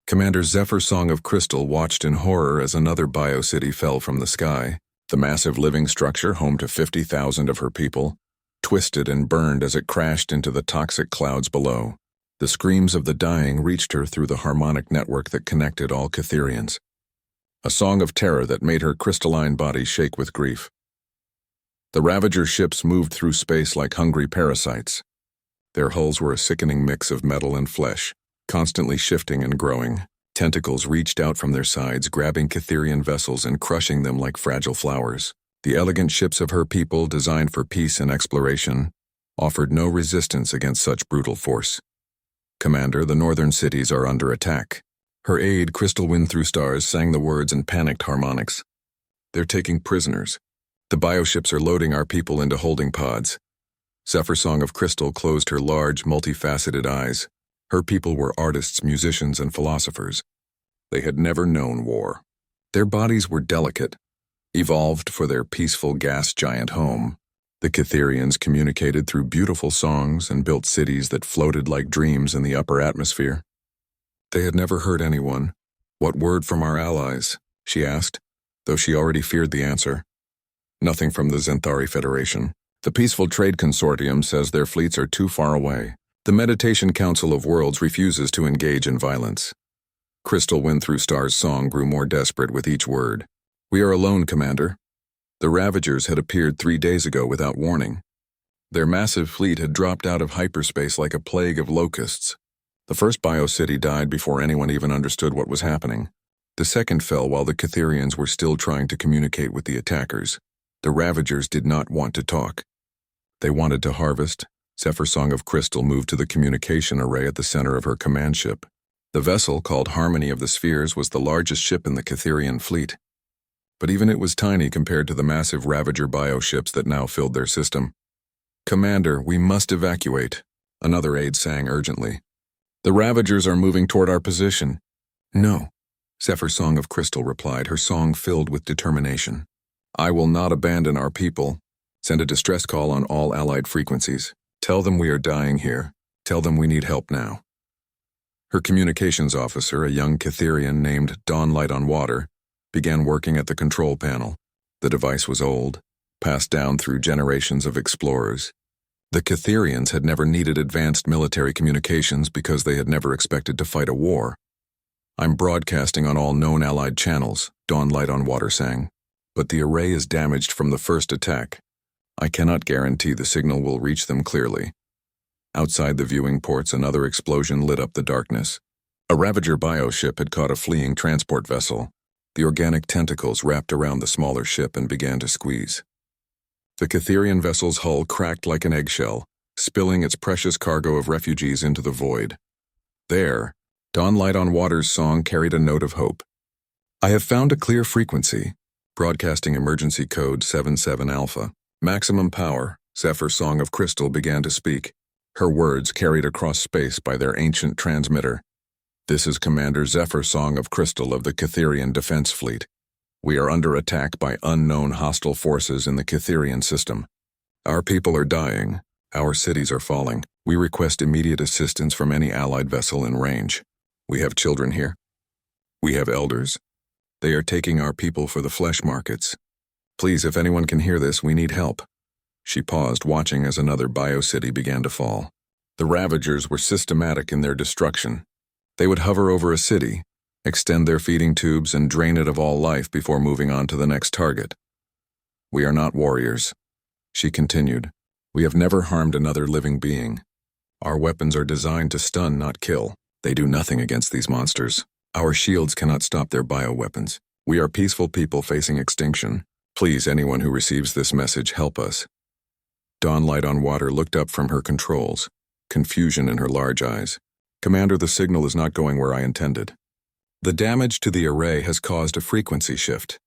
Commander Zephyr Song of Crystal watched in horror as another biocity fell from the sky. The massive living structure, home to 50,000 of her people, twisted and burned as it crashed into the toxic clouds below. The screams of the dying reached her through the harmonic network that connected all Catherians. A song of terror that made her crystalline body shake with grief. The Ravager ships moved through space like hungry parasites. Their hulls were a sickening mix of metal and flesh, constantly shifting and growing. Tentacles reached out from their sides, grabbing Catherian vessels and crushing them like fragile flowers. The elegant ships of her people, designed for peace and exploration, offered no resistance against such brutal force. Commander, the northern cities are under attack. Her aide, Crystal Wind Through Stars, sang the words in panicked harmonics. They're taking prisoners. The bioships are loading our people into holding pods. Zephyr Song of Crystal closed her large, multifaceted eyes. Her people were artists, musicians, and philosophers. They had never known war. Their bodies were delicate, evolved for their peaceful gas giant home. The Catherians communicated through beautiful songs and built cities that floated like dreams in the upper atmosphere. They had never heard anyone. What word from our allies? She asked, though she already feared the answer. Nothing from the Zenthari Federation. The Peaceful Trade Consortium says their fleets are too far away. The Meditation Council of Worlds refuses to engage in violence. Crystal Wind Through Stars' song grew more desperate with each word. We are alone, Commander. The Ravagers had appeared 3 days ago without warning. Their massive fleet had dropped out of hyperspace like a plague of locusts. The first biocity died before anyone even understood what was happening. The second fell while the Catherians were still trying to communicate with the attackers. The Ravagers did not want to talk. They wanted to harvest. Zephyr Song of Crystal moved to the communication array at the center of her command ship. The vessel, called Harmony of the Spheres, was the largest ship in the Catherian fleet. But even it was tiny compared to the massive Ravager bioships that now filled their system. Commander, we must evacuate, another aide sang urgently. The Ravagers are moving toward our position. No, Zephyr Song of Crystal replied, her song filled with determination. I will not abandon our people. Send a distress call on all allied frequencies. Tell them we are dying here. Tell them we need help now. Her communications officer, a young Catherian named Dawnlight on Water, began working at the control panel. The device was old, passed down through generations of explorers. The Catherians had never needed advanced military communications because they had never expected to fight a war. I'm broadcasting on all known allied channels, Dawnlight on Water sang. But the array is damaged from the first attack. I cannot guarantee the signal will reach them clearly. Outside the viewing ports, another explosion lit up the darkness. A Ravager bioship had caught a fleeing transport vessel. The organic tentacles wrapped around the smaller ship and began to squeeze. The Catherian vessel's hull cracked like an eggshell, spilling its precious cargo of refugees into the void. There, Dawnlight on Water's song carried a note of hope. I have found a clear frequency, broadcasting emergency code 77 Alpha. Maximum power, Zephyr Song of Crystal began to speak, her words carried across space by their ancient transmitter. This is Commander Zephyr Song of Crystal of the Catherian Defense Fleet. We are under attack by unknown hostile forces in the Catherian system. Our people are dying. Our cities are falling. We request immediate assistance from any allied vessel in range. We have children here. We have elders. They are taking our people for the flesh markets. Please, if anyone can hear this, we need help. She paused, watching as another biocity began to fall. The Ravagers were systematic in their destruction. They would hover over a city, extend their feeding tubes, and drain it of all life before moving on to the next target. We are not warriors, she continued. We have never harmed another living being. Our weapons are designed to stun, not kill. They do nothing against these monsters. Our shields cannot stop their bioweapons. We are peaceful people facing extinction. Please, anyone who receives this message, help us. Dawnlight on Water looked up from her controls, confusion in her large eyes. Commander, the signal is not going where I intended. The damage to the array has caused a frequency shift.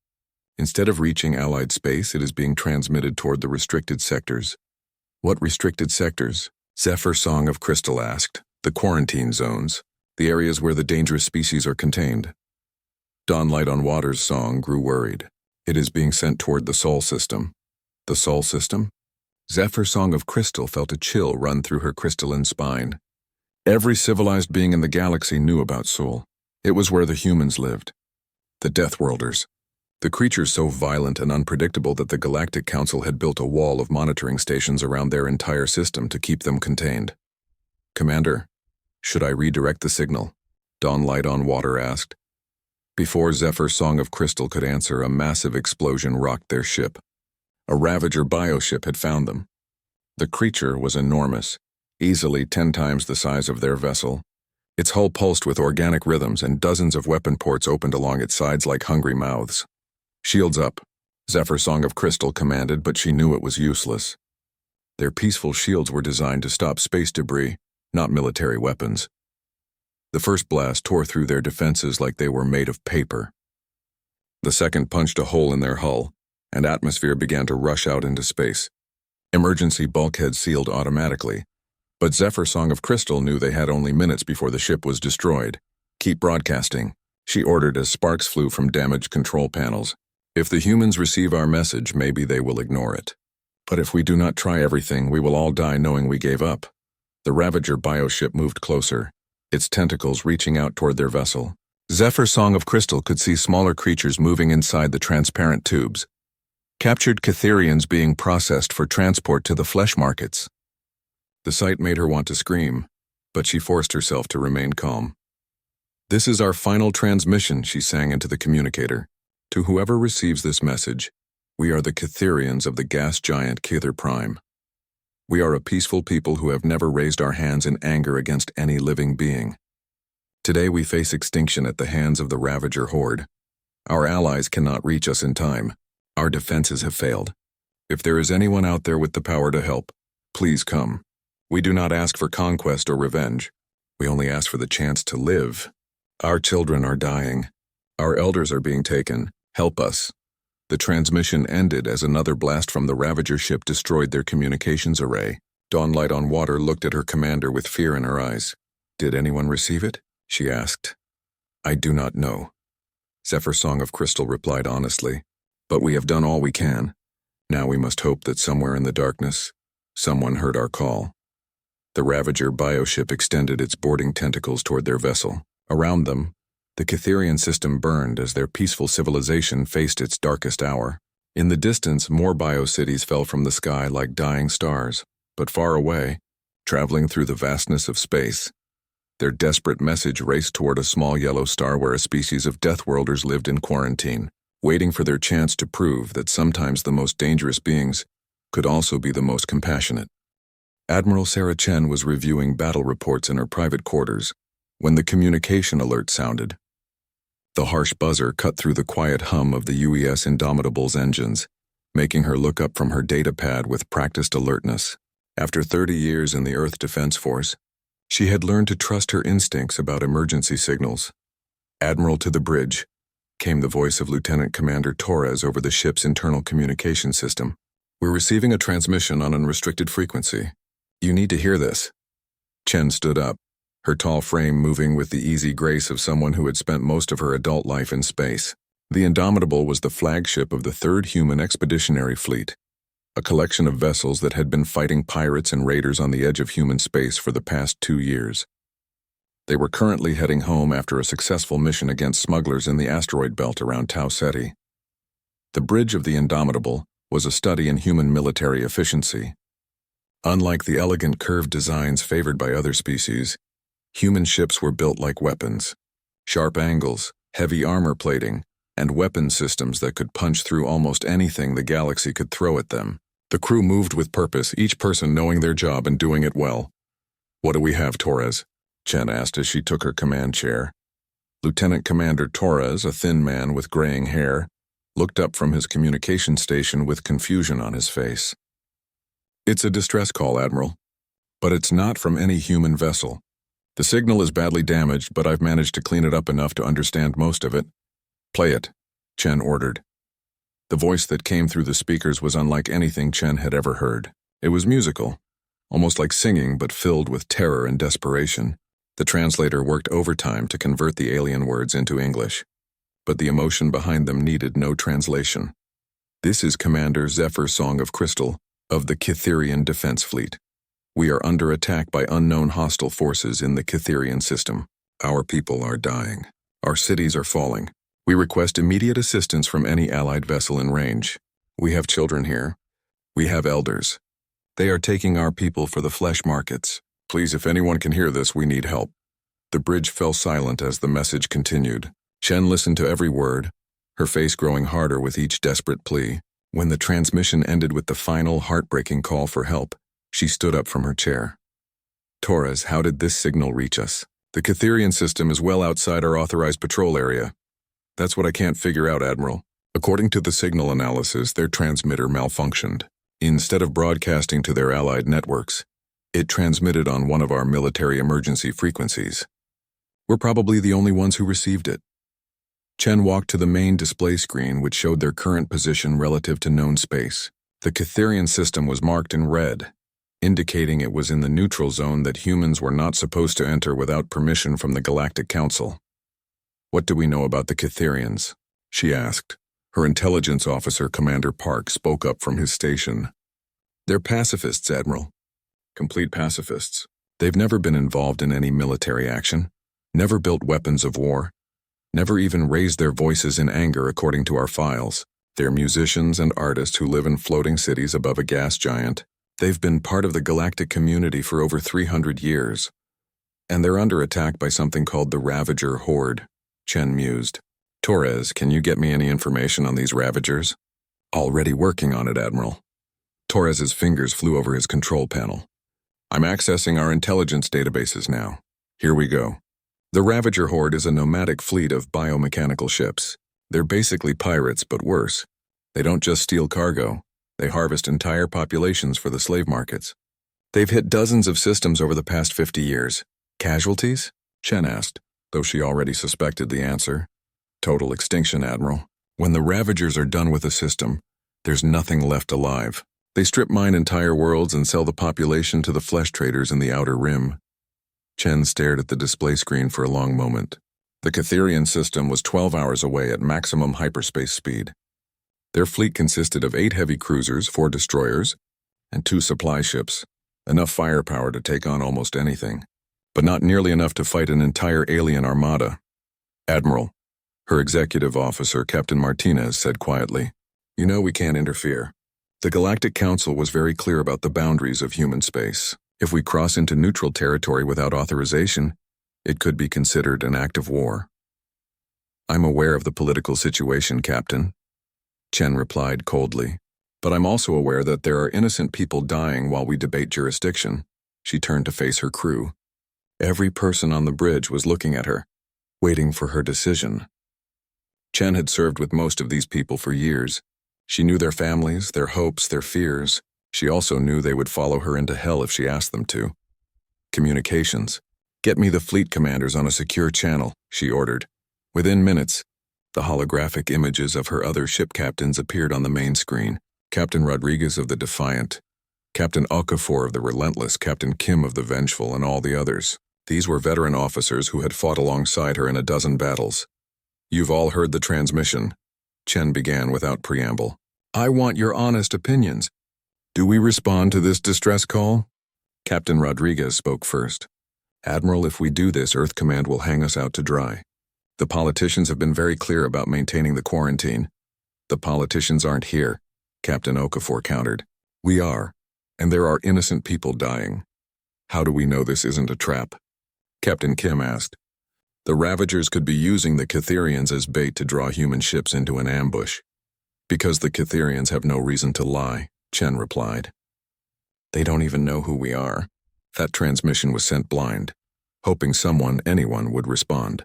Instead of reaching Allied space, it is being transmitted toward the restricted sectors. What restricted sectors? Zephyr Song of Crystal asked. The quarantine zones, the areas where the dangerous species are contained. Dawnlight on Water's song grew worried. It is being sent toward the Sol system. The Sol system? Zephyr Song of Crystal felt a chill run through her crystalline spine. Every civilized being in the galaxy knew about Sol. It was where the humans lived. The Deathworlders. The creatures so violent and unpredictable that the Galactic Council had built a wall of monitoring stations around their entire system to keep them contained. "Commander, should I redirect the signal?" Dawn Light on Water asked. Before Zephyr Song of Crystal could answer, a massive explosion rocked their ship. A Ravager bioship had found them. The creature was enormous, easily 10 times the size of their vessel. Its hull pulsed with organic rhythms, and dozens of weapon ports opened along its sides like hungry mouths. "Shields up," Zephyr Song of Crystal commanded, but she knew it was useless. Their peaceful shields were designed to stop space debris, not military weapons. The first blast tore through their defenses like they were made of paper. The second punched a hole in their hull, and atmosphere began to rush out into space. Emergency bulkheads sealed automatically, but Zephyr Song of Crystal knew they had only minutes before the ship was destroyed. "Keep broadcasting," she ordered as sparks flew from damaged control panels. "If the humans receive our message, maybe they will ignore it. But if we do not try everything, we will all die knowing we gave up." The Ravager bioship moved closer, its tentacles reaching out toward their vessel. Zephyr Song of Crystal could see smaller creatures moving inside the transparent tubes. Captured Catherians being processed for transport to the flesh markets. The sight made her want to scream, but she forced herself to remain calm. "This is our final transmission," she sang into the communicator. "To whoever receives this message, we are the Catherians of the gas giant Kither Prime. We are a peaceful people who have never raised our hands in anger against any living being. Today we face extinction at the hands of the Ravager horde. Our allies cannot reach us in time. Our defenses have failed. If there is anyone out there with the power to help, please come. We do not ask for conquest or revenge. We only ask for the chance to live. Our children are dying. Our elders are being taken. Help us." The transmission ended as another blast from the Ravager ship destroyed their communications array. Dawn Light on Water looked at her commander with fear in her eyes. "Did anyone receive it?" she asked. "I do not know," Zephyr Song of Crystal replied honestly. "But we have done all we can. Now we must hope that somewhere in the darkness, someone heard our call." The Ravager bioship extended its boarding tentacles toward their vessel. Around them, the Catherian system burned as their peaceful civilization faced its darkest hour. In the distance, more biocities fell from the sky like dying stars, but far away, traveling through the vastness of space, their desperate message raced toward a small yellow star where a species of Deathworlders lived in quarantine, waiting for their chance to prove that sometimes the most dangerous beings could also be the most compassionate. Admiral Sarah Chen was reviewing battle reports in her private quarters when the communication alert sounded. The harsh buzzer cut through the quiet hum of the UES Indomitable's engines, making her look up from her data pad with practiced alertness. After 30 years in the Earth Defense Force, she had learned to trust her instincts about emergency signals. "Admiral, to the bridge," came the voice of Lieutenant Commander Torres over the ship's internal communication system. "We're receiving a transmission on an unrestricted frequency. You need to hear this." Chen stood up, her tall frame moving with the easy grace of someone who had spent most of her adult life in space. The Indomitable was the flagship of the 3rd Human Expeditionary Fleet, a collection of vessels that had been fighting pirates and raiders on the edge of human space for the past 2 years. They were currently heading home after a successful mission against smugglers in the asteroid belt around Tau Ceti. The bridge of the Indomitable was a study in human military efficiency. Unlike the elegant curved designs favored by other species, human ships were built like weapons. Sharp angles, heavy armor plating, and weapon systems that could punch through almost anything the galaxy could throw at them. The crew moved with purpose, each person knowing their job and doing it well. "What do we have, Torres?" Chen asked as she took her command chair. Lieutenant Commander Torres, a thin man with graying hair, looked up from his communication station with confusion on his face. "It's a distress call, Admiral. But it's not from any human vessel. The signal is badly damaged, but I've managed to clean it up enough to understand most of it." "Play it," Chen ordered. The voice that came through the speakers was unlike anything Chen had ever heard. It was musical, almost like singing but filled with terror and desperation. The translator worked overtime to convert the alien words into English, but the emotion behind them needed no translation. "This is Commander Zephyr Song of Crystal of the Catherian Defense Fleet. We are under attack by unknown hostile forces in the Catherian system. Our people are dying. Our cities are falling. We request immediate assistance from any allied vessel in range. We have children here. We have elders. They are taking our people for the flesh markets. Please, if anyone can hear this, we need help." The bridge fell silent as the message continued. Chen listened to every word, her face growing harder with each desperate plea. When the transmission ended with the final heartbreaking call for help, she stood up from her chair. "Torres, how did this signal reach us? The Catherian system is well outside our authorized patrol area." "That's what I can't figure out, Admiral. According to the signal analysis, their transmitter malfunctioned. Instead of broadcasting to their allied networks, it transmitted on one of our military emergency frequencies. We're probably the only ones who received it." Chen walked to the main display screen, which showed their current position relative to known space. The Catherian system was marked in red, indicating it was in the neutral zone that humans were not supposed to enter without permission from the Galactic Council. "What do we know about the Catherians?" she asked. Her intelligence officer, Commander Park, spoke up from his station. "They're pacifists, Admiral. Complete pacifists. They've never been involved in any military action, never built weapons of war, never even raised their voices in anger according to our files. They're musicians and artists who live in floating cities above a gas giant. They've been part of the galactic community for over 300 years. And they're under attack by something called the Ravager Horde," Chen mused. "Torres, can you get me any information on these Ravagers?" "Already working on it, Admiral." Torres's fingers flew over his control panel. "I'm accessing our intelligence databases now. Here we go. The Ravager Horde is a nomadic fleet of biomechanical ships. They're basically pirates, but worse. They don't just steal cargo. They harvest entire populations for the slave markets. They've hit dozens of systems over the past 50 years. Casualties?" Chen asked, though she already suspected the answer. "Total extinction, Admiral. When the Ravagers are done with a system, there's nothing left alive. They strip mine entire worlds and sell the population to the flesh traders in the Outer Rim." Chen stared at the display screen for a long moment. The Catherian system was 12 hours away at maximum hyperspace speed. Their fleet consisted of 8 heavy cruisers, 4 destroyers, and 2 supply ships, enough firepower to take on almost anything, but not nearly enough to fight an entire alien armada. "Admiral," her executive officer, Captain Martinez, said quietly, "you know we can't interfere. The Galactic Council was very clear about the boundaries of human space. If we cross into neutral territory without authorization, it could be considered an act of war." "I'm aware of the political situation, Captain," Chen replied coldly, "but I'm also aware that there are innocent people dying while we debate jurisdiction." She turned to face her crew. Every person on the bridge was looking at her, waiting for her decision. Chen had served with most of these people for years. She knew their families, their hopes, their fears. She also knew they would follow her into hell if she asked them to. "Communications. Get me the fleet commanders on a secure channel," she ordered. Within minutes, the holographic images of her other ship captains appeared on the main screen. Captain Rodriguez of the Defiant, Captain Okafor of the Relentless, Captain Kim of the Vengeful, and all the others. These were veteran officers who had fought alongside her in a dozen battles. "You've all heard the transmission," Chen began without preamble. "I want your honest opinions. Do we respond to this distress call?" Captain Rodriguez spoke first. "Admiral, if we do this, Earth Command will hang us out to dry. The politicians have been very clear about maintaining the quarantine." "The politicians aren't here," Captain Okafor countered. "We are, and there are innocent people dying." "How do we know this isn't a trap?" Captain Kim asked. "The Ravagers could be using the Catherians as bait to draw human ships into an ambush." "Because the Catherians have no reason to lie," Chen replied. "They don't even know who we are." That transmission was sent blind, hoping anyone would respond.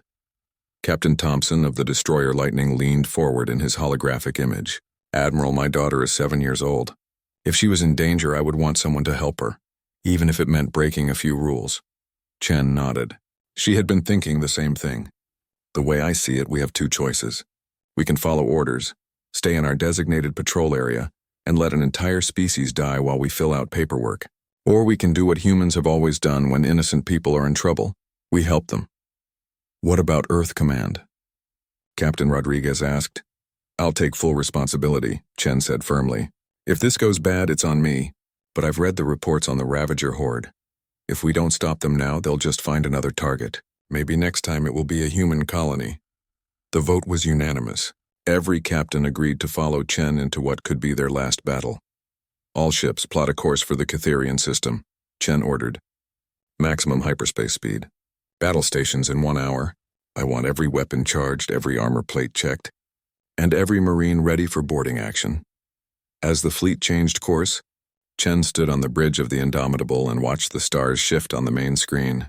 Captain Thompson of the destroyer Lightning leaned forward in his holographic image. "Admiral, my daughter is 7 years old. If she was in danger, I would want someone to help her, even if it meant breaking a few rules." Chen nodded. She had been thinking the same thing. "The way I see it, we have 2 choices. We can follow orders, stay in our designated patrol area, and let an entire species die while we fill out paperwork. Or we can do what humans have always done when innocent people are in trouble. We help them." "What about Earth Command?" Captain Rodriguez asked. "I'll take full responsibility," Chen said firmly. "If this goes bad, it's on me, but I've read the reports on the Ravager Horde. If we don't stop them now, they'll just find another target. Maybe next time it will be a human colony." The vote was unanimous. Every captain agreed to follow Chen into what could be their last battle. All ships plot a course for the Cytherian system, Chen ordered. Maximum hyperspace speed. Battle stations in 1 hour. I want every weapon charged, every armor plate checked, and every Marine ready for boarding action. As the fleet changed course, Chen stood on the bridge of the Indomitable and watched the stars shift on the main screen.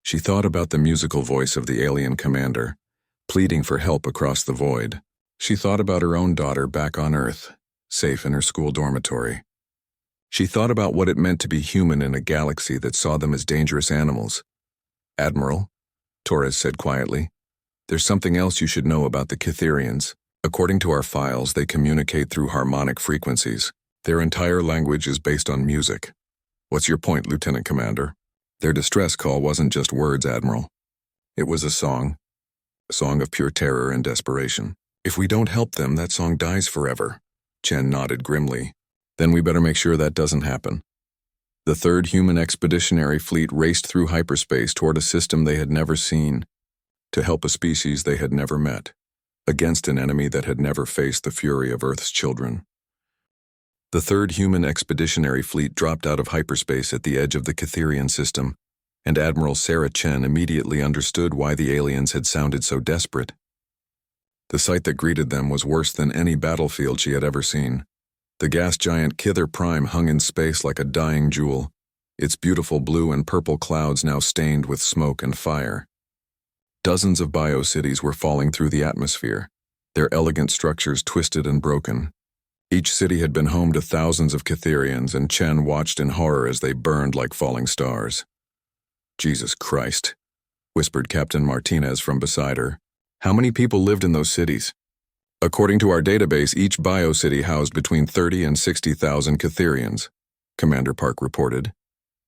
She thought about the musical voice of the alien commander, pleading for help across the void. She thought about her own daughter back on Earth, safe in her school dormitory. She thought about what it meant to be human in a galaxy that saw them as dangerous animals. "Admiral," Torres said quietly, "there's something else you should know about the Cytherians. According to our files, they communicate through harmonic frequencies. Their entire language is based on music." "What's your point, Lieutenant Commander?" "Their distress call wasn't just words, Admiral. It was a song of pure terror and desperation. If we don't help them, that song dies forever." Chen nodded grimly. "Then we better make sure that doesn't happen." The third human expeditionary fleet raced through hyperspace toward a system they had never seen, to help a species they had never met, against an enemy that had never faced the fury of Earth's children. The third human expeditionary fleet dropped out of hyperspace at the edge of the Cytherian system, and Admiral Sarah Chen immediately understood why the aliens had sounded so desperate. The sight that greeted them was worse than any battlefield she had ever seen. The gas giant Kither Prime hung in space like a dying jewel, its beautiful blue and purple clouds now stained with smoke and fire. Dozens of biocities were falling through the atmosphere, their elegant structures twisted and broken. Each city had been home to thousands of Cytherians, and Chen watched in horror as they burned like falling stars. "Jesus Christ," whispered Captain Martinez from beside her. "How many people lived in those cities?" "According to our database, each biocity housed between 30 and 60,000 Cytherians," Commander Park reported,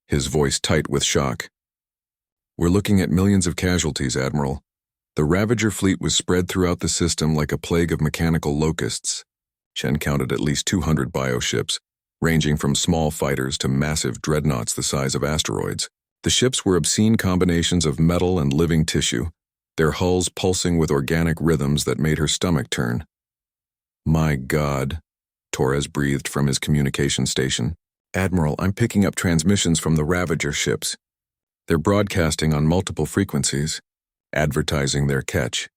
his voice tight with shock. "We're looking at millions of casualties, Admiral. The Ravager fleet was spread throughout the system like a plague of mechanical locusts." Chen counted at least 200 bioships, ranging from small fighters to massive dreadnoughts the size of asteroids. The ships were obscene combinations of metal and living tissue, their hulls pulsing with organic rhythms that made her stomach turn. "My God," Torres breathed from his communication station. "Admiral, I'm picking up transmissions from the Ravager ships. They're broadcasting on multiple frequencies, advertising their catch."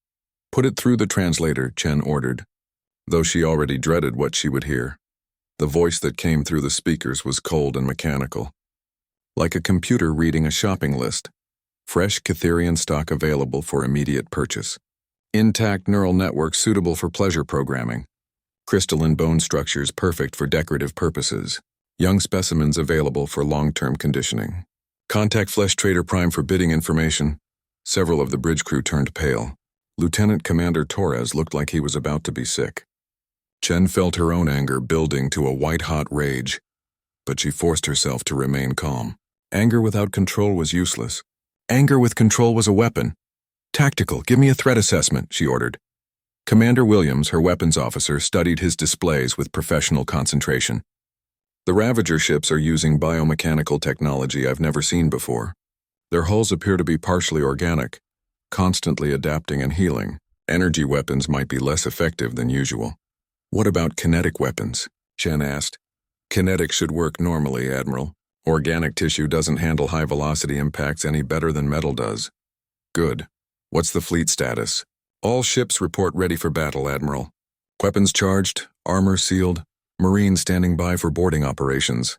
"Put it through the translator," Chen ordered, though she already dreaded what she would hear. The voice that came through the speakers was cold and mechanical, like a computer reading a shopping list. "Fresh Cytherian stock available for immediate purchase. Intact neural networks suitable for pleasure programming. Crystalline bone structures perfect for decorative purposes. Young specimens available for long-term conditioning. Contact Flesh Trader Prime for bidding information." Several of the bridge crew turned pale. Lieutenant Commander Torres looked like he was about to be sick. Chen felt her own anger building to a white-hot rage, but she forced herself to remain calm. Anger without control was useless. Anger with control was a weapon. "Tactical, give me a threat assessment," she ordered. Commander Williams, her weapons officer, studied his displays with professional concentration. "The Ravager ships are using biomechanical technology I've never seen before. Their hulls appear to be partially organic, constantly adapting and healing. Energy weapons might be less effective than usual." "What about kinetic weapons?" Chen asked. "Kinetic should work normally, Admiral. Organic tissue doesn't handle high-velocity impacts any better than metal does." "Good. What's the fleet status?" "All ships report ready for battle, Admiral. Weapons charged, armor sealed, Marines standing by for boarding operations."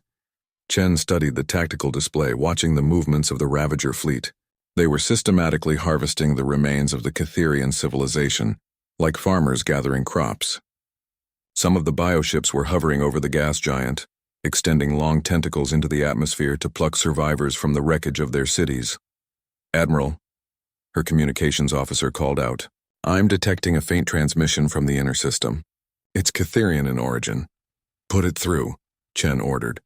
Chen studied the tactical display, watching the movements of the Ravager fleet. They were systematically harvesting the remains of the Cytherian civilization, like farmers gathering crops. Some of the bioships were hovering over the gas giant, extending long tentacles into the atmosphere to pluck survivors from the wreckage of their cities. "Admiral," her communications officer called out, "I'm detecting a faint transmission from the inner system. It's Cytherian in origin." "Put it through," Chen ordered.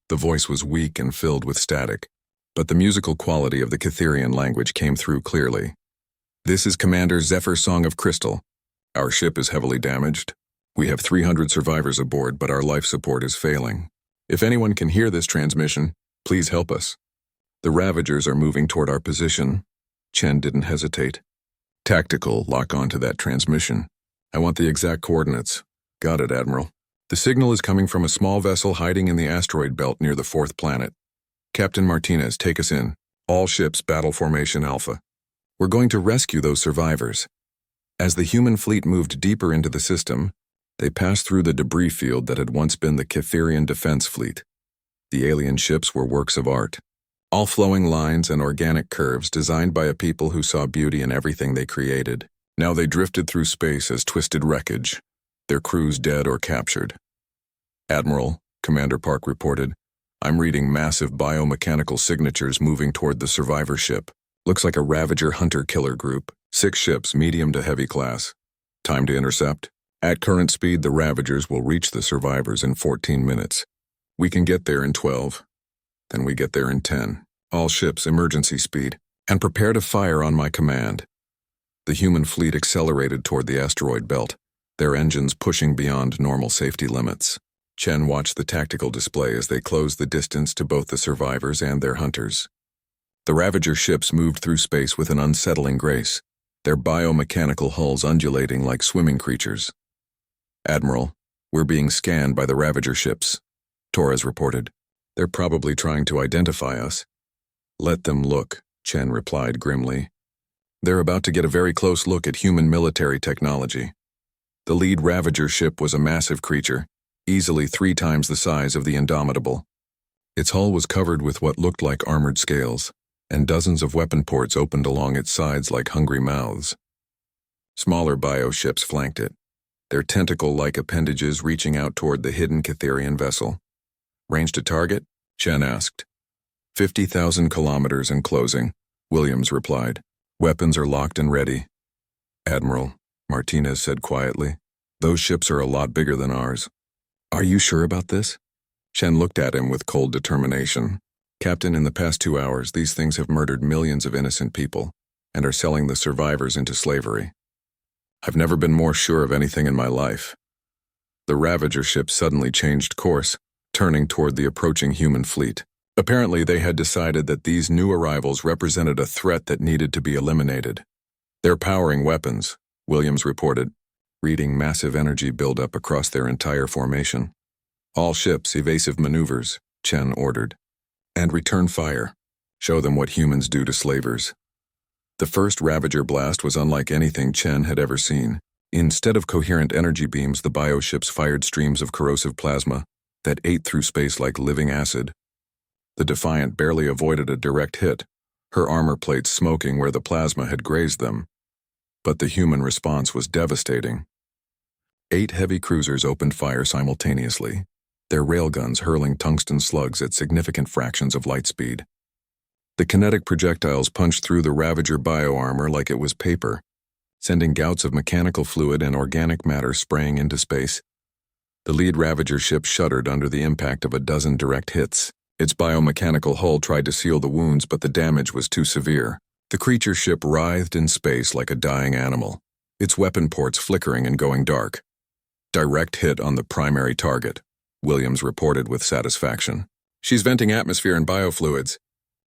The voice was weak and filled with static, but the musical quality of the Cytherian language came through clearly. "This is Commander Zephyr Song of Crystal. Our ship is heavily damaged. We have 300 survivors aboard, but our life support is failing. If anyone can hear this transmission, please help us. The Ravagers are moving toward our position." Chen didn't hesitate. Tactical, lock onto that transmission. I want the exact coordinates. Got it, Admiral. The signal is coming from a small vessel hiding in the asteroid belt near the fourth planet. Captain Martinez, take us in. All ships, battle formation Alpha. We're going to rescue those survivors. As the human fleet moved deeper into the system, they passed through the debris field that had once been the Cytherian Defense Fleet. The alien ships were works of art. All flowing lines and organic curves designed by a people who saw beauty in everything they created. Now they drifted through space as twisted wreckage, their crews dead or captured. Admiral, Commander Park reported, I'm reading massive biomechanical signatures moving toward the survivor ship. Looks like a Ravager hunter-killer group. 6 ships, medium to heavy class. Time to intercept. At current speed, the Ravagers will reach the survivors in 14 minutes. We can get there in 12. Then we get there in 10. All ships, emergency speed. And prepare to fire on my command. The human fleet accelerated toward the asteroid belt, their engines pushing beyond normal safety limits. Chen watched the tactical display as they closed the distance to both the survivors and their hunters. The Ravager ships moved through space with an unsettling grace, their biomechanical hulls undulating like swimming creatures. Admiral, we're being scanned by the Ravager ships, Torres reported. They're probably trying to identify us. Let them look, Chen replied grimly. They're about to get a very close look at human military technology. The lead Ravager ship was a massive creature, easily 3 times the size of the Indomitable. Its hull was covered with what looked like armored scales, and dozens of weapon ports opened along its sides like hungry mouths. Smaller bioships flanked it, their tentacle-like appendages reaching out toward the hidden Cytherian vessel. Range to target? Chen asked. 50,000 kilometers and closing, Williams replied. Weapons are locked and ready. Admiral, Martinez said quietly, those ships are a lot bigger than ours. Are you sure about this? Chen looked at him with cold determination. Captain, in the past 2 hours, these things have murdered millions of innocent people and are selling the survivors into slavery. I've never been more sure of anything in my life. The Ravager ship suddenly changed course, turning toward the approaching human fleet. Apparently, they had decided that these new arrivals represented a threat that needed to be eliminated. They're powering weapons, Williams reported, reading massive energy buildup across their entire formation. All ships, evasive maneuvers, Chen ordered. And return fire. Show them what humans do to slavers. The first Ravager blast was unlike anything Chen had ever seen. Instead of coherent energy beams, the bioships fired streams of corrosive plasma that ate through space like living acid. The Defiant barely avoided a direct hit, her armor plates smoking where the plasma had grazed them. But the human response was devastating. 8 heavy cruisers opened fire simultaneously, their railguns hurling tungsten slugs at significant fractions of light speed. The kinetic projectiles punched through the Ravager bioarmor like it was paper, sending gouts of mechanical fluid and organic matter spraying into space. The lead Ravager ship shuddered under the impact of a dozen direct hits. Its biomechanical hull tried to seal the wounds, but the damage was too severe. The creature ship writhed in space like a dying animal, its weapon ports flickering and going dark. Direct hit on the primary target, Williams reported with satisfaction. She's venting atmosphere and biofluids.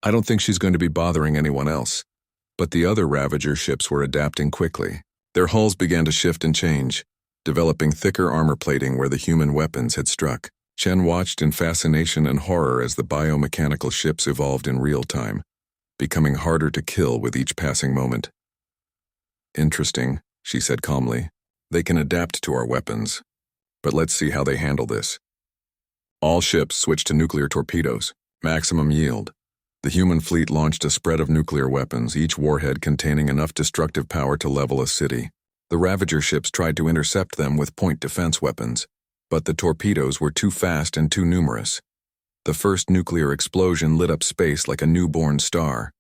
I don't think she's going to be bothering anyone else. But the other Ravager ships were adapting quickly. Their hulls began to shift and change, developing thicker armor plating where the human weapons had struck. Chen watched in fascination and horror as the biomechanical ships evolved in real time, becoming harder to kill with each passing moment. Interesting, she said calmly. They can adapt to our weapons. But let's see how they handle this. All ships switched to nuclear torpedoes. Maximum yield. The human fleet launched a spread of nuclear weapons, each warhead containing enough destructive power to level a city. The Ravager ships tried to intercept them with point defense weapons, but the torpedoes were too fast and too numerous. The first nuclear explosion lit up space like a newborn star.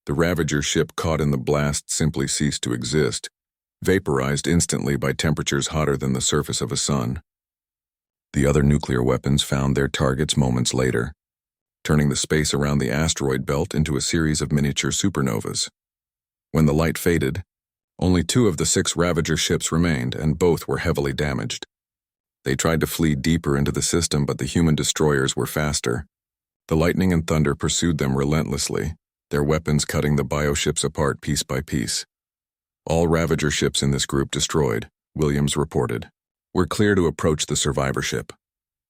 The Ravager ship caught in the blast simply ceased to exist, vaporized instantly by temperatures hotter than the surface of a sun. The other nuclear weapons found their targets moments later, turning the space around the asteroid belt into a series of miniature supernovas. When the light faded, only 2 of the 6 Ravager ships remained, and both were heavily damaged. They tried to flee deeper into the system, but the human destroyers were faster. The lightning and thunder pursued them relentlessly, their weapons cutting the bioships apart piece by piece. All Ravager ships in this group destroyed, Williams reported. We're clear to approach the survivor ship.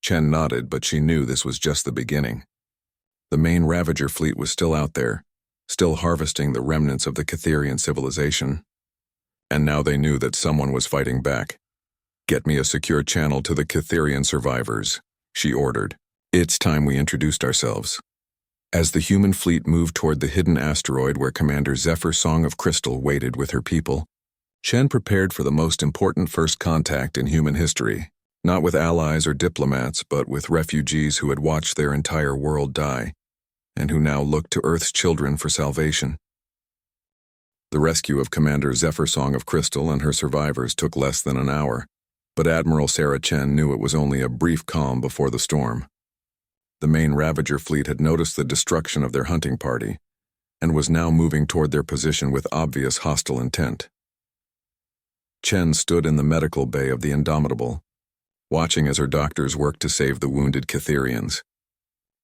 Chen nodded, but she knew this was just the beginning. The main Ravager fleet was still out there, still harvesting the remnants of the Catherian civilization. And now they knew that someone was fighting back. Get me a secure channel to the Catherian survivors, she ordered. It's time we introduced ourselves. As the human fleet moved toward the hidden asteroid where Commander Zephyr Song of Crystal waited with her people, Chen prepared for the most important first contact in human history, not with allies or diplomats, but with refugees who had watched their entire world die, and who now looked to Earth's children for salvation. The rescue of Commander Zephyr Song of Crystal and her survivors took less than an hour, but Admiral Sarah Chen knew it was only a brief calm before the storm. The main Ravager fleet had noticed the destruction of their hunting party, and was now moving toward their position with obvious hostile intent. Chen stood in the medical bay of the Indomitable, watching as her doctors worked to save the wounded Catherians.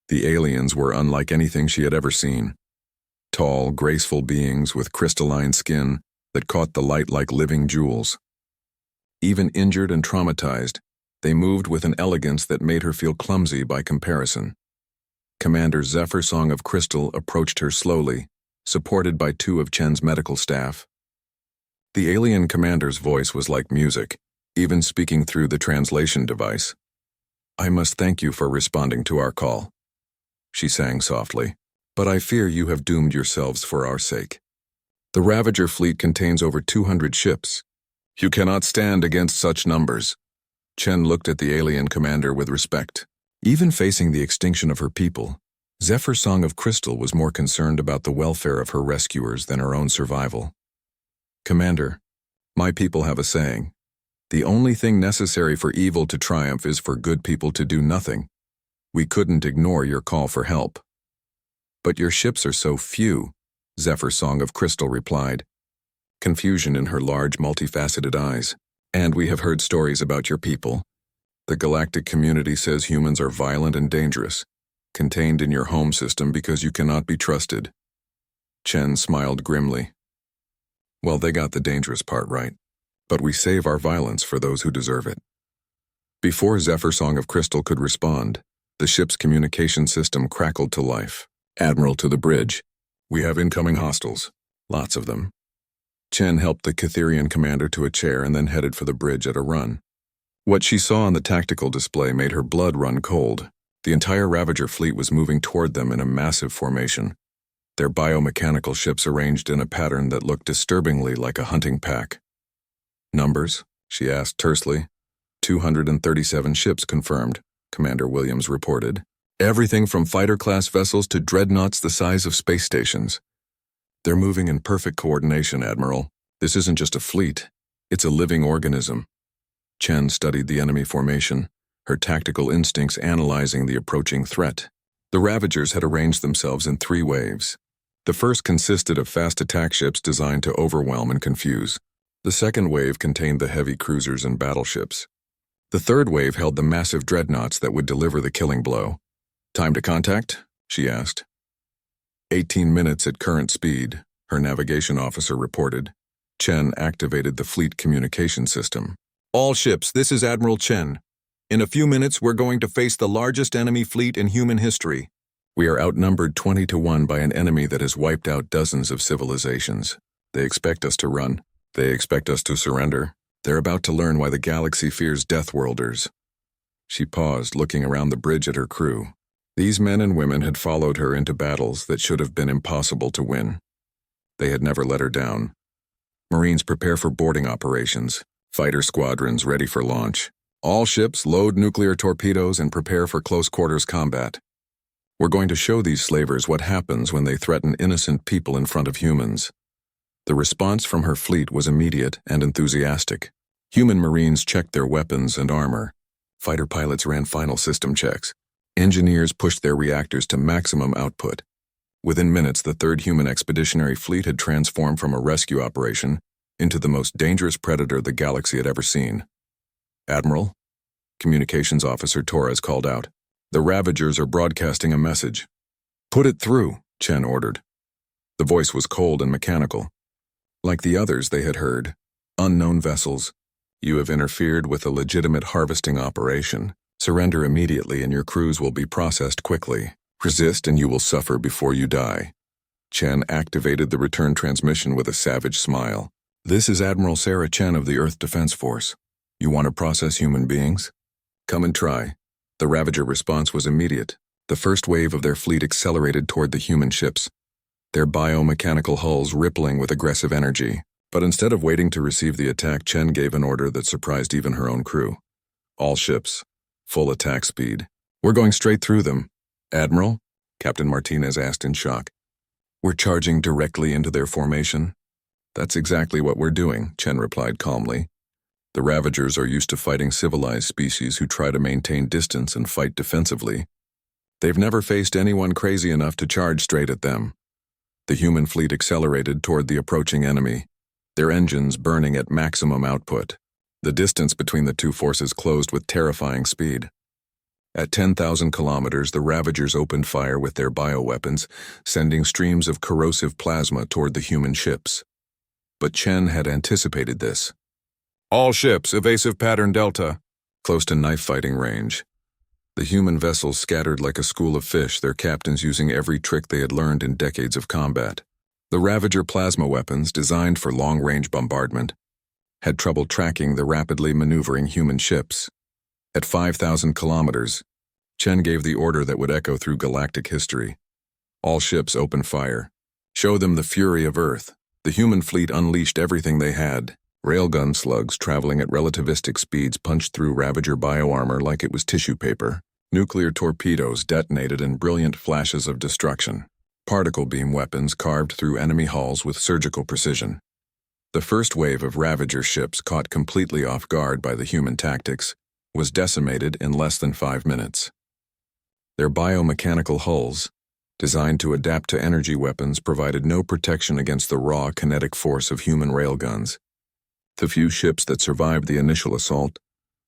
The aliens were unlike anything she had ever seen. Tall, graceful beings with crystalline skin that caught the light like living jewels. Even injured and traumatized, they moved with an elegance that made her feel clumsy by comparison. Commander Zephyr Song of Crystal approached her slowly, supported by two of Chen's medical staff. The alien commander's voice was like music, even speaking through the translation device. "I must thank you for responding to our call," she sang softly, "but I fear you have doomed yourselves for our sake. The Ravager fleet contains over 200 ships. You cannot stand against such numbers." Chen looked at the alien commander with respect. Even facing the extinction of her people, Zephyr Song of Crystal was more concerned about the welfare of her rescuers than her own survival. "Commander, my people have a saying. The only thing necessary for evil to triumph is for good people to do nothing. We couldn't ignore your call for help." "But your ships are so few," Zephyr Song of Crystal replied, confusion in her large, multifaceted eyes. "And we have heard stories about your people. The galactic community says humans are violent and dangerous, contained in your home system because you cannot be trusted." Chen smiled grimly. "Well, they got the dangerous part right, but we save our violence for those who deserve it." Before Zephyr Song of Crystal could respond, the ship's communication system crackled to life. "Admiral to the bridge. We have incoming hostiles. Lots of them." Chen helped the Catherian commander to a chair and then headed for the bridge at a run. What she saw on the tactical display made her blood run cold. The entire Ravager fleet was moving toward them in a massive formation, their biomechanical ships arranged in a pattern that looked disturbingly like a hunting pack. "Numbers?" she asked tersely. 237 ships confirmed, Commander Williams reported. "Everything from fighter-class vessels to dreadnoughts the size of space stations. They're moving in perfect coordination, Admiral. This isn't just a fleet, it's a living organism." Chen studied the enemy formation, her tactical instincts analyzing the approaching threat. The Ravagers had arranged themselves in 3 waves. The first consisted of fast attack ships designed to overwhelm and confuse. The second wave contained the heavy cruisers and battleships. The third wave held the massive dreadnoughts that would deliver the killing blow. "Time to contact?" she asked. 18 minutes at current speed, her navigation officer reported. Chen activated the fleet communication system. "All ships, this is Admiral Chen. In a few minutes, we're going to face the largest enemy fleet in human history. We are outnumbered 20-1 by an enemy that has wiped out dozens of civilizations. They expect us to run. They expect us to surrender. They're about to learn why the galaxy fears Deathworlders." She paused, looking around the bridge at her crew. These men and women had followed her into battles that should have been impossible to win. They had never let her down. Marines prepare for boarding operations. Fighter squadrons ready for launch. All ships load nuclear torpedoes and prepare for close quarters combat. We're going to show these slavers what happens when they threaten innocent people in front of humans. The response from her fleet was immediate and enthusiastic. Human Marines checked their weapons and armor. Fighter pilots ran final system checks. Engineers pushed their reactors to maximum output. Within minutes, the 3rd Human Expeditionary Fleet had transformed from a rescue operation into the most dangerous predator the galaxy had ever seen. "Admiral," Communications Officer Torres called out, "the Ravagers are broadcasting a message." "Put it through," Chen ordered. The voice was cold and mechanical. Like the others they had heard, unknown vessels. You have interfered with a legitimate harvesting operation. Surrender immediately and your crews will be processed quickly. Resist and you will suffer before you die. Chen activated the return transmission with a savage smile. This is Admiral Sarah Chen of the Earth Defense Force. You want to process human beings? Come and try. The Ravager response was immediate. The first wave of their fleet accelerated toward the human ships, their biomechanical hulls rippling with aggressive energy. But instead of waiting to receive the attack, Chen gave an order that surprised even her own crew. All ships, full attack speed. We're going straight through them. Admiral? Captain Martinez asked in shock. We're charging directly into their formation? That's exactly what we're doing, Chen replied calmly. The Ravagers are used to fighting civilized species who try to maintain distance and fight defensively. They've never faced anyone crazy enough to charge straight at them. The human fleet accelerated toward the approaching enemy, their engines burning at maximum output. The distance between the two forces closed with terrifying speed. At 10,000 kilometers, the Ravagers opened fire with their bioweapons, sending streams of corrosive plasma toward the human ships. But Chen had anticipated this. All ships, evasive pattern Delta, close to knife-fighting range. The human vessels scattered like a school of fish, their captains using every trick they had learned in decades of combat. The Ravager plasma weapons, designed for long-range bombardment, had trouble tracking the rapidly maneuvering human ships. At 5,000 kilometers, Chen gave the order that would echo through galactic history. All ships open fire. Show them the fury of Earth. The human fleet unleashed everything they had. Railgun slugs traveling at relativistic speeds punched through Ravager bioarmor like it was tissue paper. Nuclear torpedoes detonated in brilliant flashes of destruction. Particle beam weapons carved through enemy hulls with surgical precision. The first wave of Ravager ships, caught completely off guard by the human tactics, was decimated in less than 5 minutes. Their biomechanical hulls, designed to adapt to energy weapons, provided no protection against the raw kinetic force of human railguns. The few ships that survived the initial assault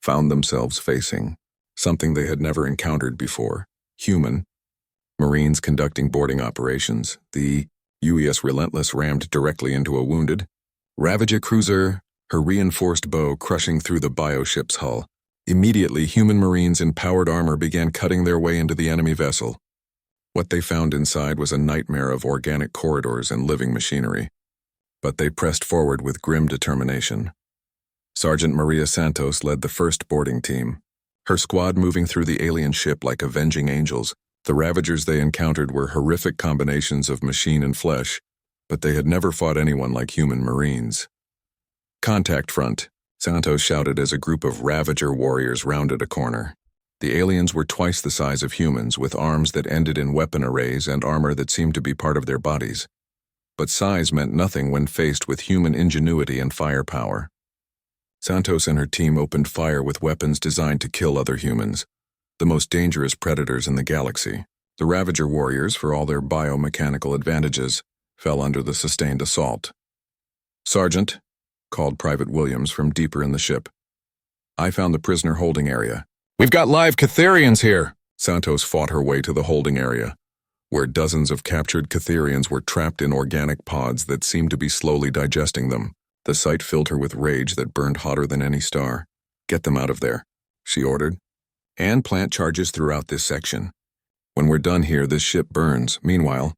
found themselves facing something they had never encountered before: human Marines conducting boarding operations. The UES Relentless rammed directly into a wounded Ravager cruiser, her reinforced bow crushing through the bioship's hull. Immediately, human Marines in powered armor began cutting their way into the enemy vessel. What they found inside was a nightmare of organic corridors and living machinery. But they pressed forward with grim determination. Sergeant Maria Santos led the first boarding team, her squad moving through the alien ship like avenging angels. The Ravagers they encountered were horrific combinations of machine and flesh, but they had never fought anyone like human Marines. Contact front, Santos shouted as a group of Ravager warriors rounded a corner. The aliens were twice the size of humans, with arms that ended in weapon arrays and armor that seemed to be part of their bodies. But size meant nothing when faced with human ingenuity and firepower. Santos and her team opened fire with weapons designed to kill other humans, the most dangerous predators in the galaxy. The Ravager warriors, for all their biomechanical advantages, fell under the sustained assault. Sergeant, called Private Williams from deeper in the ship. I found the prisoner holding area. We've got live Catherians here! Santos fought her way to the holding area, where dozens of captured Catherians were trapped in organic pods that seemed to be slowly digesting them. The sight filled her with rage that burned hotter than any star. Get them out of there, she ordered. And plant charges throughout this section. When we're done here, this ship burns. Meanwhile,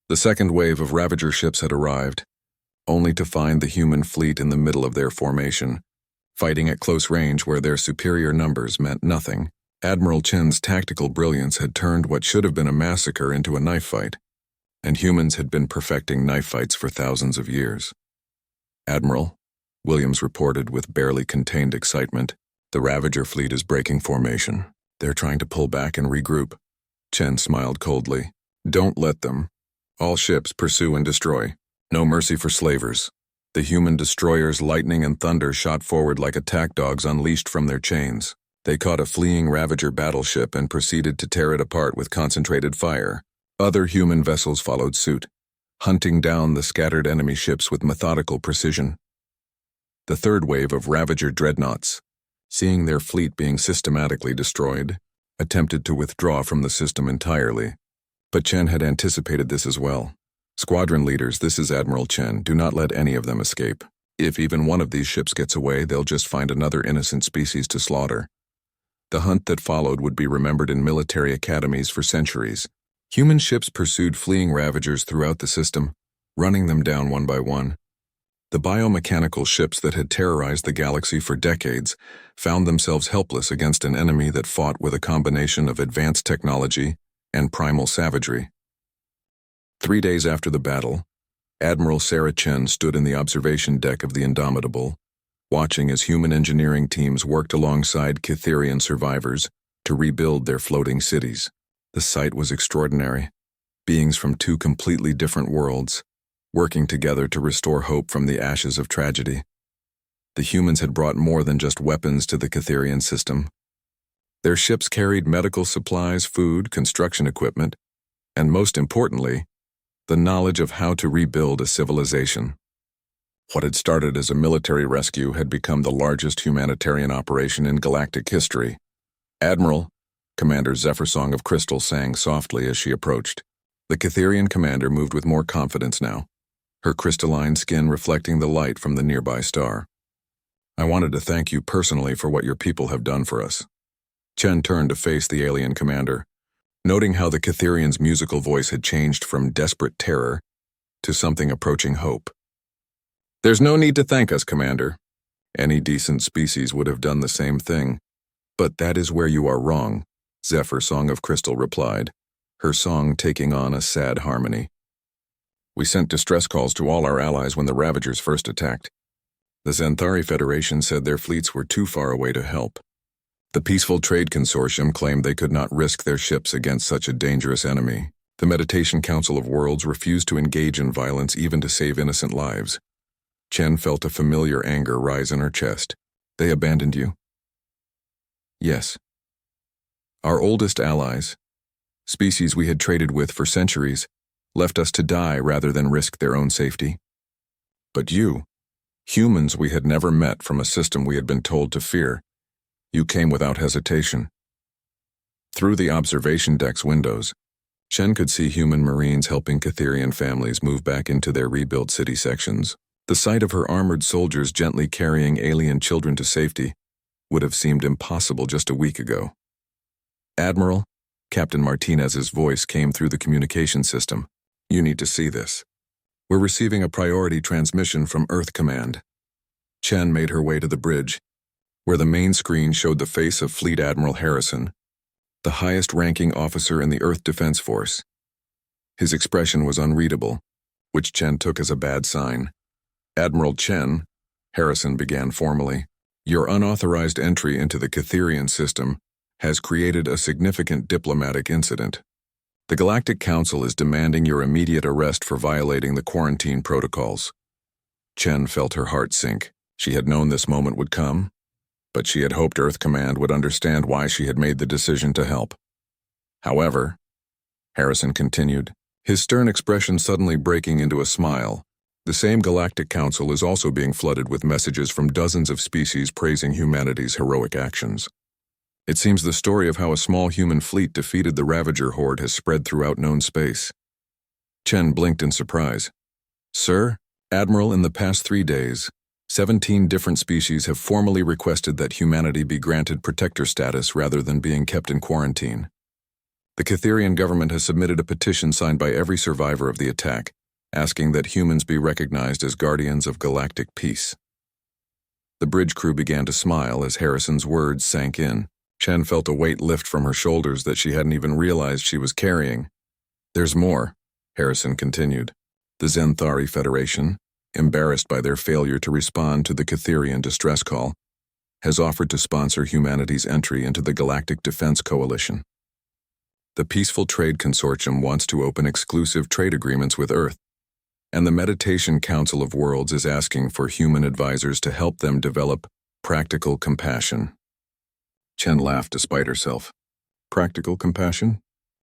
the second wave of Ravager ships had arrived, only to find the human fleet in the middle of their formation, fighting at close range where their superior numbers meant nothing. Admiral Chen's tactical brilliance had turned what should have been a massacre into a knife fight, and humans had been perfecting knife fights for thousands of years. Admiral, Williams reported with barely contained excitement, the Ravager fleet is breaking formation. They're trying to pull back and regroup. Chen smiled coldly. Don't let them. All ships pursue and destroy. No mercy for slavers. The human destroyers Lightning and Thunder shot forward like attack dogs unleashed from their chains. They caught a fleeing Ravager battleship and proceeded to tear it apart with concentrated fire. Other human vessels followed suit, hunting down the scattered enemy ships with methodical precision. The third wave of Ravager dreadnoughts, seeing their fleet being systematically destroyed, attempted to withdraw from the system entirely. But Chen had anticipated this as well. Squadron leaders, this is Admiral Chen. Do not let any of them escape. If even one of these ships gets away, they'll just find another innocent species to slaughter. The hunt that followed would be remembered in military academies for centuries. Human ships pursued fleeing ravagers throughout the system, running them down one by one. The biomechanical ships that had terrorized the galaxy for decades found themselves helpless against an enemy that fought with a combination of advanced technology and primal savagery. 3 days after the battle, Admiral Sarah Chen stood in the observation deck of the Indomitable, watching as human engineering teams worked alongside Cytherian survivors to rebuild their floating cities. The sight was extraordinary. Beings from two completely different worlds, working together to restore hope from the ashes of tragedy. The humans had brought more than just weapons to the Cytherian system. Their ships carried medical supplies, food, construction equipment, and most importantly, the knowledge of how to rebuild a civilization. What had started as a military rescue had become the largest humanitarian operation in galactic history. "Admiral," Commander Zephyrsong of Crystal sang softly as she approached. The Cytherian commander moved with more confidence now, her crystalline skin reflecting the light from the nearby star. "I wanted to thank you personally for what your people have done for us." Chen turned to face the alien commander, noting how the Cytherian's musical voice had changed from desperate terror to something approaching hope. "There's no need to thank us, Commander. Any decent species would have done the same thing. But that is where you are wrong," Zephyrsong of Crystal replied, her song taking on a sad harmony. "We sent distress calls to all our allies when the Ravagers first attacked. The Xanthari Federation said their fleets were too far away to help. The Peaceful Trade Consortium claimed they could not risk their ships against such a dangerous enemy. The Meditation Council of Worlds refused to engage in violence even to save innocent lives." Chen felt a familiar anger rise in her chest. "They abandoned you?" "Yes. Our oldest allies, species we had traded with for centuries, left us to die rather than risk their own safety. But you, humans we had never met from a system we had been told to fear, you came without hesitation." Through the observation deck's windows, Chen could see human marines helping Cytherian families move back into their rebuilt city sections. The sight of her armored soldiers gently carrying alien children to safety would have seemed impossible just a week ago. "Admiral," Captain Martinez's voice came through the communication system. "You need to see this. We're receiving a priority transmission from Earth Command." Chen made her way to the bridge, where the main screen showed the face of Fleet Admiral Harrison, the highest-ranking officer in the Earth Defense Force. His expression was unreadable, which Chen took as a bad sign. "Admiral Chen," Harrison began formally, "your unauthorized entry into the Cytherian system has created a significant diplomatic incident. The Galactic Council is demanding your immediate arrest for violating the quarantine protocols." Chen felt her heart sink. She had known this moment would come, but she had hoped Earth Command would understand why she had made the decision to help. "However," Harrison continued, his stern expression suddenly breaking into a smile, "the same Galactic Council is also being flooded with messages from dozens of species praising humanity's heroic actions. It seems the story of how a small human fleet defeated the Ravager horde has spread throughout known space." Chen blinked in surprise. "Sir, Admiral, in the past 3 days, 17 different species have formally requested that humanity be granted protector status rather than being kept in quarantine. The Cytherian government has submitted a petition signed by every survivor of the attack, asking that humans be recognized as guardians of galactic peace." The bridge crew began to smile as Harrison's words sank in. Chen felt a weight lift from her shoulders that she hadn't even realized she was carrying. "There's more," Harrison continued. "The Xanthari Federation, embarrassed by their failure to respond to the Cytherian distress call, has offered to sponsor humanity's entry into the Galactic Defense Coalition. The Peaceful Trade Consortium wants to open exclusive trade agreements with Earth, and the Meditation Council of Worlds is asking for human advisors to help them develop practical compassion." Chen laughed despite herself. "Practical compassion?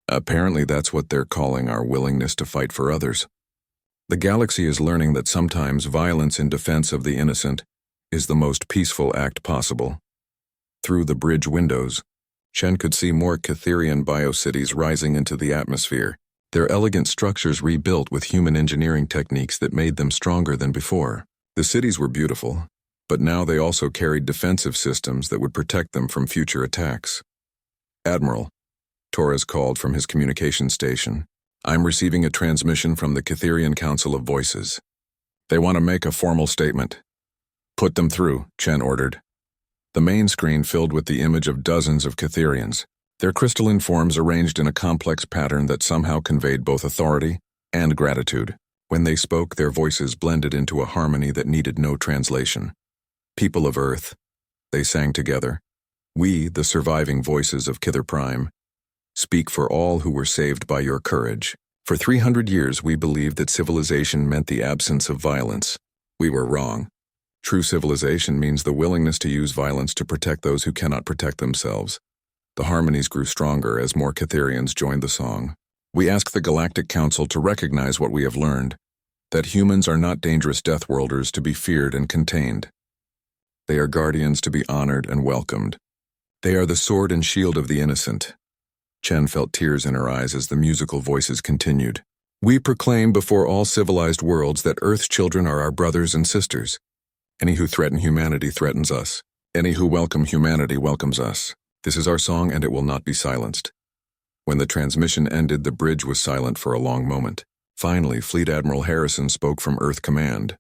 Apparently that's what they're calling our willingness to fight for others. The galaxy is learning that sometimes violence in defense of the innocent is the most peaceful act possible." Through the bridge windows, Chen could see more Cytherian biocities rising into the atmosphere, their elegant structures rebuilt with human engineering techniques that made them stronger than before. The cities were beautiful, but now they also carried defensive systems that would protect them from future attacks. "Admiral," Torres called from his communication station, "I'm receiving a transmission from the Catherian Council of Voices. They want to make a formal statement." "Put them through," Chen ordered. The main screen filled with the image of dozens of Catherians, their crystalline forms arranged in a complex pattern that somehow conveyed both authority and gratitude. When they spoke, their voices blended into a harmony that needed no translation. "People of Earth," they sang together, "we, the surviving voices of Kither Prime, speak for all who were saved by your courage. For 300 years we believed that civilization meant the absence of violence. We were wrong. True civilization means the willingness to use violence to protect those who cannot protect themselves." The harmonies grew stronger as more Catherians joined the song. "We ask the Galactic Council to recognize what we have learned, that humans are not dangerous Deathworlders to be feared and contained. They are guardians to be honored and welcomed. They are the sword and shield of the innocent." Chen felt tears in her eyes as the musical voices continued. "We proclaim before all civilized worlds that Earth's children are our brothers and sisters. Any who threaten humanity threatens us. Any who welcome humanity welcomes us. This is our song and it will not be silenced." When the transmission ended, the bridge was silent for a long moment. Finally, Fleet Admiral Harrison spoke from Earth Command.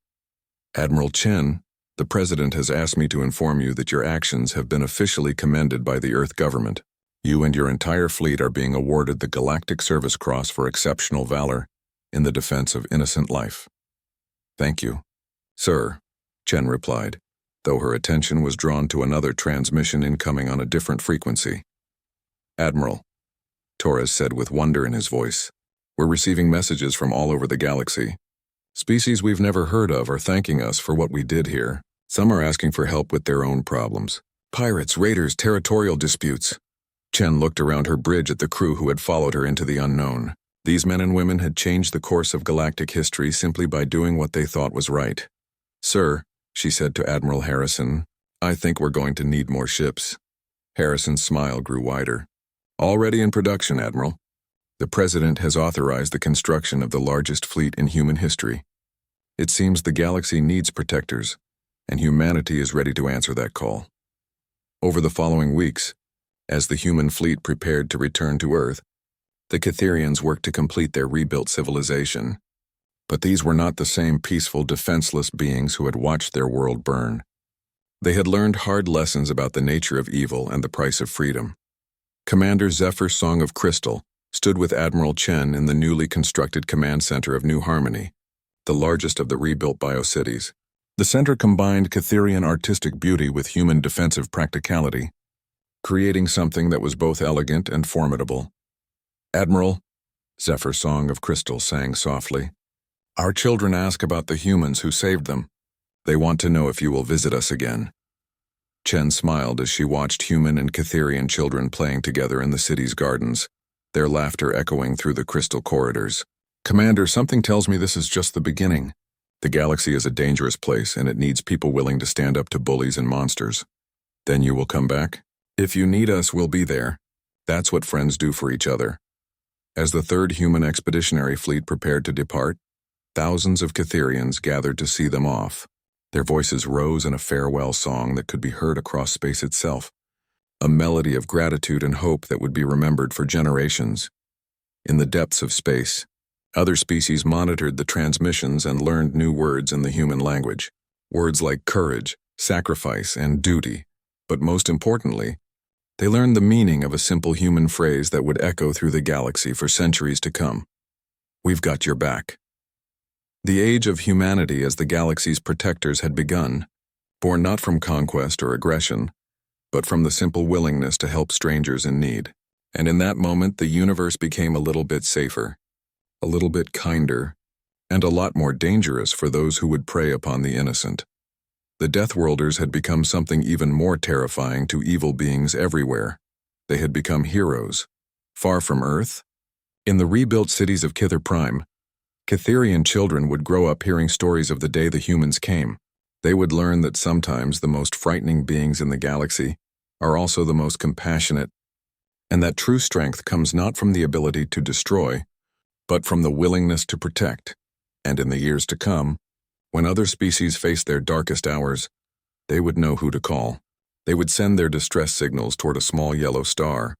"Admiral Chen, the President has asked me to inform you that your actions have been officially commended by the Earth government. You and your entire fleet are being awarded the Galactic Service Cross for exceptional valor in the defense of innocent life." "Thank you, sir," Chen replied, though her attention was drawn to another transmission incoming on a different frequency. "Admiral," Torres said with wonder in his voice, "we're receiving messages from all over the galaxy. Species we've never heard of are thanking us for what we did here. Some are asking for help with their own problems. Pirates, raiders, territorial disputes." Chen looked around her bridge at the crew who had followed her into the unknown. These men and women had changed the course of galactic history simply by doing what they thought was right. "Sir," she said to Admiral Harrison, "I think we're going to need more ships." Harrison's smile grew wider. "Already in production, Admiral. The President has authorized the construction of the largest fleet in human history. It seems the galaxy needs protectors, and humanity is ready to answer that call." Over the following weeks, as the human fleet prepared to return to Earth, the Catherians worked to complete their rebuilt civilization. But these were not the same peaceful, defenseless beings who had watched their world burn. They had learned hard lessons about the nature of evil and the price of freedom. Commander Zephyr's Song of Crystal stood with Admiral Chen in the newly constructed command center of New Harmony, the largest of the rebuilt biocities. The center combined Catherian artistic beauty with human defensive practicality, creating something that was both elegant and formidable. "Admiral," Zephyr's Song of Crystal sang softly, "our children ask about the humans who saved them. They want to know if you will visit us again." Chen smiled as she watched human and Catherian children playing together in the city's gardens, their laughter echoing through the crystal corridors. "Commander, something tells me this is just the beginning. The galaxy is a dangerous place and it needs people willing to stand up to bullies and monsters. Then you will come back? If you need us, we'll be there. That's what friends do for each other." As the third human expeditionary fleet prepared to depart, thousands of Catherians gathered to see them off. Their voices rose in a farewell song that could be heard across space itself, a melody of gratitude and hope that would be remembered for generations. In the depths of space, other species monitored the transmissions and learned new words in the human language, words like courage, sacrifice, and duty. But most importantly, they learned the meaning of a simple human phrase that would echo through the galaxy for centuries to come. "We've got your back." The age of humanity as the galaxy's protectors had begun, born not from conquest or aggression, but from the simple willingness to help strangers in need. And in that moment, the universe became a little bit safer, a little bit kinder, and a lot more dangerous for those who would prey upon the innocent. The Deathworlders had become something even more terrifying to evil beings everywhere. They had become heroes, far from Earth. In the rebuilt cities of Kither Prime, Catherian children would grow up hearing stories of the day the humans came. They would learn that sometimes the most frightening beings in the galaxy are also the most compassionate, and that true strength comes not from the ability to destroy, but from the willingness to protect. And in the years to come, when other species faced their darkest hours, they would know who to call. They would send their distress signals toward a small yellow star,